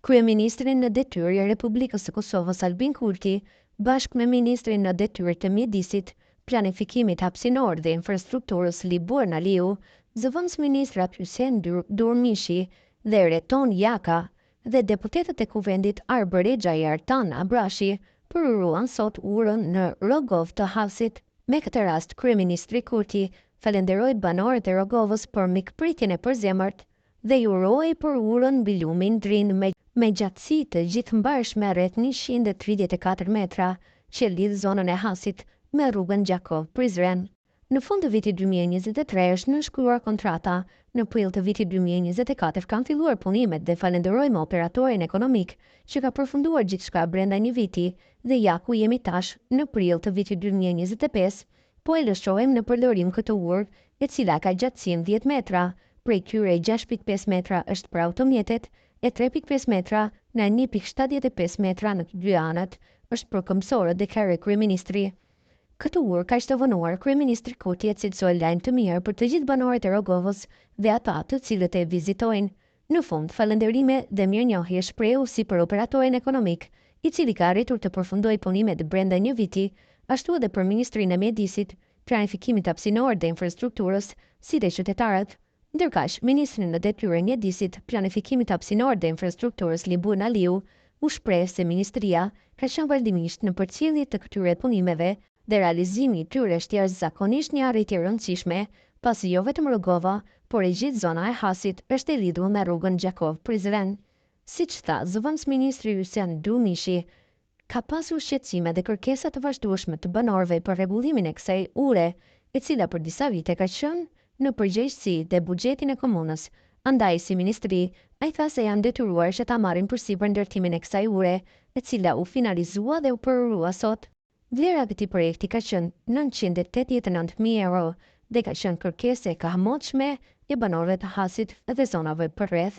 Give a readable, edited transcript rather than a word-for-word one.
Kryeministrin në detyrë i Republikës së Kosovës Albin Kurti, bashkë me ministrin në detyrë të mjedisit, planifikimit hapësinor dhe infrastrukturës Libuar Aliu, zëvendësministrat Hysén Durmishi dhe Reton Jaka dhe deputetët e kuvendit Arbër Exha i Artan Abrashi përuruan sot urën në Rogov të Hasit. Me këtë rast, kryeministri Kurti falenderoi banorët e Rogovës për mikpritjen e përzemërt dhe i uroi për urën mbi lumin Drin me gjatësi të gjithëmbarshme rreth 134 metra që lidh zonën e Hasit me rrugën Gjakov Prizren. Në fund të vitit 2023 është nënshkruar kontrata. Në prill të vitit 2024 kanë filluar punimet dhe falenderojmë operatorin ekonomik që ka përfunduar gjithçka brenda një viti dhe ja ku jemi tash në prill të vitit 2025, po e lëshojmë në përdоrim këtë urë, e cila ka gjatësinë 10 metra, prej tyre 6.5 metra është për automjetet, e 3.5 metra në 1.75 metra në të dy anët është për këmbësorët, deklaroi kryeministri. Këtë urë ka të vonuar, kryeministri Kurti e cilësoi lajm të mirë për të gjithë banorët e Rogovës dhe ata të cilët e vizitojnë. Në fund, falënderime dhe mirënjohje shprehu si për operatorin ekonomik, i cili ka arritur të përfundojë punimet brenda një viti, ashtu edhe për ministrinë e mjedisit, planifikimit hapësinor dhe infrastrukturës, si dhe qytetarët. Ndërkaq, ministri në detyrë e mjedisit, planifikimit hapësinor dhe infrastrukturës Libuar Aliu u shpreh se ministria ka qenë vazhdimisht në përcjellje të këtyre punimeve dhe realizimi i tyre është jashtëzakonisht një arritje e rëndësishme, pasi jo vetëm Rogova, por e gjithë zona e Hasit është e lidhur me rrugën Gjakov Prizren. Siç tha zëvendësministri Hysén Durmishi, ka pasur shqetësime dhe kërkesa të vazhdueshme të banorëve për rregullimin e kësaj ure, e cila për disa vite ka qenë në përgjegjësi dhe buxhetin e komunës. Andaj si ministri, ai tha se janë detyruar që ta marrin përsipër ndërtimin e kësaj ure, e cila u finalizua dhe u përurua sot. Vlera e këtij projekti ka qenë 989.000 euro dhe ka qenë kërkesë e kahmotshme e banorëve të Hasit dhe zonave përreth.